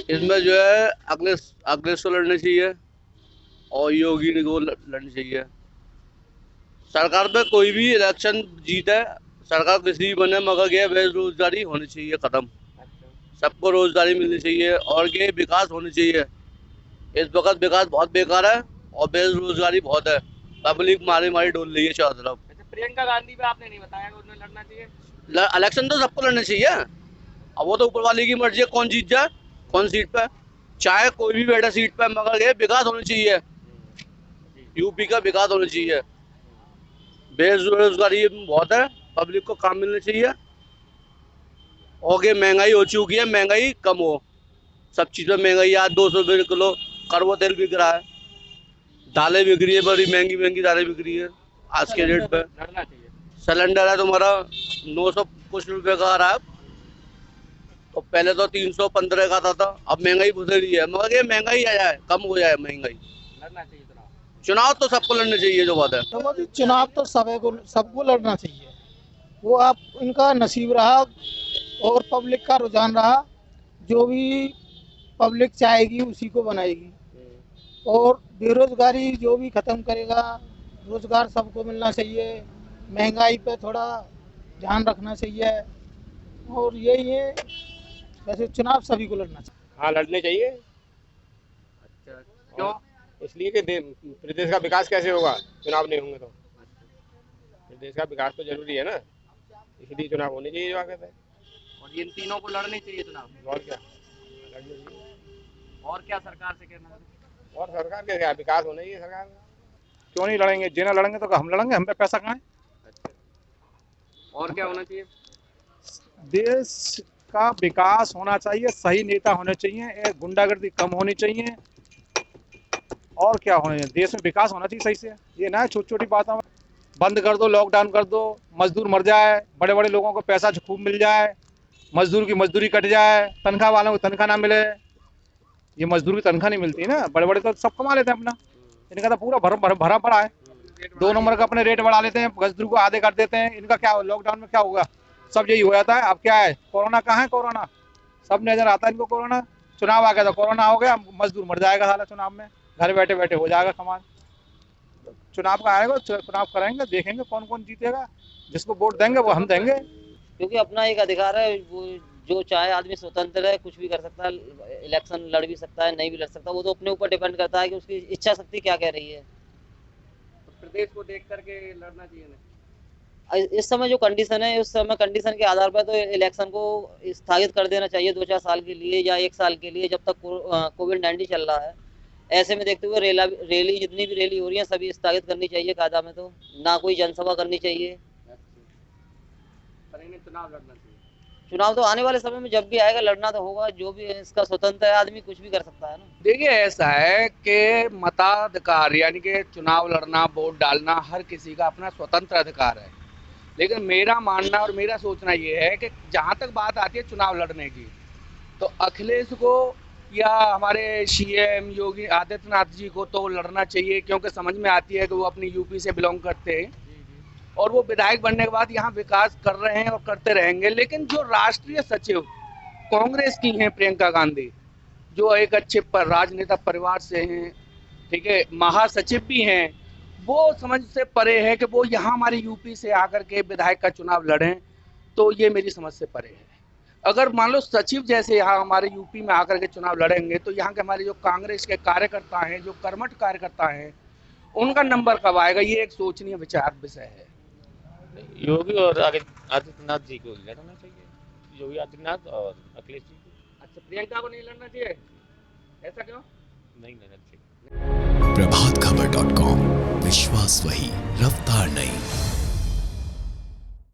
इसमें जो है अखिलेश को लड़ना चाहिए और योगी को लड़नी चाहिए। सरकार पे कोई भी इलेक्शन जीते, सरकार किसी भी बने, मगर ये बेरोजगारी होनी चाहिए खत्म। सबको रोजगारी मिलनी चाहिए और ये विकास होनी चाहिए। इस वक्त विकास बहुत बेकार है और बेरोजगारी बहुत है। पब्लिक मारी मारी डोल रही है चारों तरफ। प्रियंका गांधी पे आपने नहीं बताया कि उन्हें लड़ना चाहिए। इलेक्शन तो सबको लड़ना चाहिए। अब वो तो ऊपर वाले की मर्जी है कौन जीत जाए, कौन सीट पे, चाहे कोई भी बैठा सीट पे, मगर ये विकास होना चाहिए। यूपी का विकास होना चाहिए। बेरोजगारी बहुत है, पब्लिक को काम मिलना चाहिए और ये महंगाई हो चुकी है, महंगाई कम हो। सब चीज़ में महंगाई आज 200 रुपये किलो कड़वा तेल बिक रहा है, दालें बिक रही है, बड़ी महंगी महंगी दालें बिक रही है आज के रेट पे। लड़ना चाहिए। सिलेंडर है तुम्हारा 900 कुछ रुपए का आ रहा है, तो पहले तो 315 का आता था, अब महंगाई बढ़ रही है, मगर ये महंगाई आ जाए, कम हो जाए महंगाई। लड़ना चाहिए चुनाव। चुनाव तो सबको लड़ने चाहिए, जो बात है। तो अभी चुनाव तो सबको लड़ना चाहिए। वो आप इनका नसीब रहा और पब्लिक का रुझान रहा, जो भी पब्लिक चाहेगी उसी को बनाएगी। और बेरोजगारी जो भी खत्म करेगा, रोजगार सबको मिलना चाहिए, महंगाई पे थोड़ा ध्यान रखना चाहिए और यही है। वैसे चुनाव सभी को लड़ना चाहिए। हाँ लड़ने चाहिए। अच्छा, क्यों? इसलिए कि प्रदेश का विकास कैसे होगा चुनाव नहीं होंगे तो। प्रदेश का विकास तो जरूरी है ना, इसलिए चुनाव होने चाहिए जो आगे है। और इन तीनों को लड़ने चाहिए चुनाव। और क्या लड़ने चाहिए। और क्या सरकार से कहना है? और सरकार के क्या विकास होना चाहिए सरकार का। क्यों नहीं लड़ेंगे, जिन्हें लड़ेंगे तो हम लड़ेंगे, हम पे पैसा कहाँ है। और क्या होना चाहिए? देश का विकास होना चाहिए, सही नेता होने चाहिए, गुंडागर्दी कम होनी चाहिए और क्या होना चाहिए, देश में विकास होना चाहिए सही से। ये ना छोटी छोटी बातों में बंद कर दो, लॉकडाउन कर दो, मजदूर मर जाए, बड़े बड़े लोगों को पैसा खूब मिल जाए, मजदूर की मजदूरी कट जाए, तनख्वाह वालों को तनख्वाह ना मिले। ये मजदूर की तनख्वाह नहीं मिलती ना, बड़े बड़े तो सब कमा लेते हैं अपना, इनका तो पूरा भरा पड़ा है। 2 नंबर का अपने रेट बढ़ा लेते हैं, मजदूर को आधे कर देते हैं। इनका क्या लॉकडाउन में क्या होगा, सब यही हो जाता है। अब क्या है, कोरोना कहाँ है, कोरोना सब नजर आता है इनको। कोरोना चुनाव आ गया तो कोरोना हो गया, मजदूर मर जाएगा साला चुनाव में, घर बैठे बैठे हो जाएगा कमाल। चुनाव का आएगा, चुनाव कराएंगे, देखेंगे कौन कौन जीतेगा, जिसको वोट देंगे वो हम देंगे। क्योंकि अपना एक अधिकार है, वो जो चाहे आदमी स्वतंत्र है, कुछ भी कर सकता है, इलेक्शन लड़ भी सकता है, नहीं भी लड़ सकता, वो तो अपने ऊपर डिपेंड करता है कि उसकी इच्छा शक्ति क्या कह रही है। तो प्रदेश को देख करके लड़ना चाहिए ना। इस समय जो कंडीशन है, उस समय कंडीशन के आधार पर तो इलेक्शन को स्थगित कर देना चाहिए 2-4 साल के लिए या 1 साल के लिए, जब तक कोविड-19 चल रहा है। ऐसे में देखते हुए रैली जितनी भी रैली हो रही है सभी स्थगित करनी चाहिए कायदा में, तो ना कोई जनसभा करनी चाहिए। पर इन्हें चुनाव लड़ना चाहिए। चुनाव तो आने वाले समय में जब भी आएगा लड़ना तो होगा, जो भी इसका स्वतंत्र है, आदमी कुछ भी कर सकता है ना। देखिए ऐसा है कि मताधिकार यानी कि चुनाव लड़ना, वोट डालना हर किसी का अपना स्वतंत्र अधिकार है, लेकिन मेरा मानना और मेरा सोचना ये है कि जहाँ तक बात आती है चुनाव लड़ने की, तो अखिलेश को या हमारे सीएम योगी आदित्यनाथ जी को तो लड़ना चाहिए, क्योंकि समझ में आती है कि वो अपनी यूपी से बिलोंग करते हैं और वो विधायक बनने के बाद यहाँ विकास कर रहे हैं और करते रहेंगे। लेकिन जो राष्ट्रीय सचिव कांग्रेस की हैं प्रियंका गांधी, जो एक अच्छे राजनेता परिवार से हैं, ठीक है, महासचिव भी हैं, वो समझ से परे है कि वो यहाँ हमारे यूपी से आकर के विधायक का चुनाव लड़ें, तो ये मेरी समझ से परे है। अगर मान लो सचिव जैसे यहाँ हमारे यूपी में आकर के चुनाव लड़ेंगे, तो यहाँ के हमारे जो कांग्रेस के कार्यकर्ता हैं, जो कर्मठ कार्यकर्ता हैं, उनका नंबर कब आएगा, ये एक सोचनीय विचार विषय है। योगी और आदित्यनाथ जी को लड़ना चाहिए, योगी आदित्यनाथ और अखिलेश जी को। अच्छा, प्रियंका को नहीं लड़ना चाहिए, ऐसा क्यों? नहीं लड़ना चाहिए। प्रभातखबर.com, विश्वास वही, रफ्तार नहीं।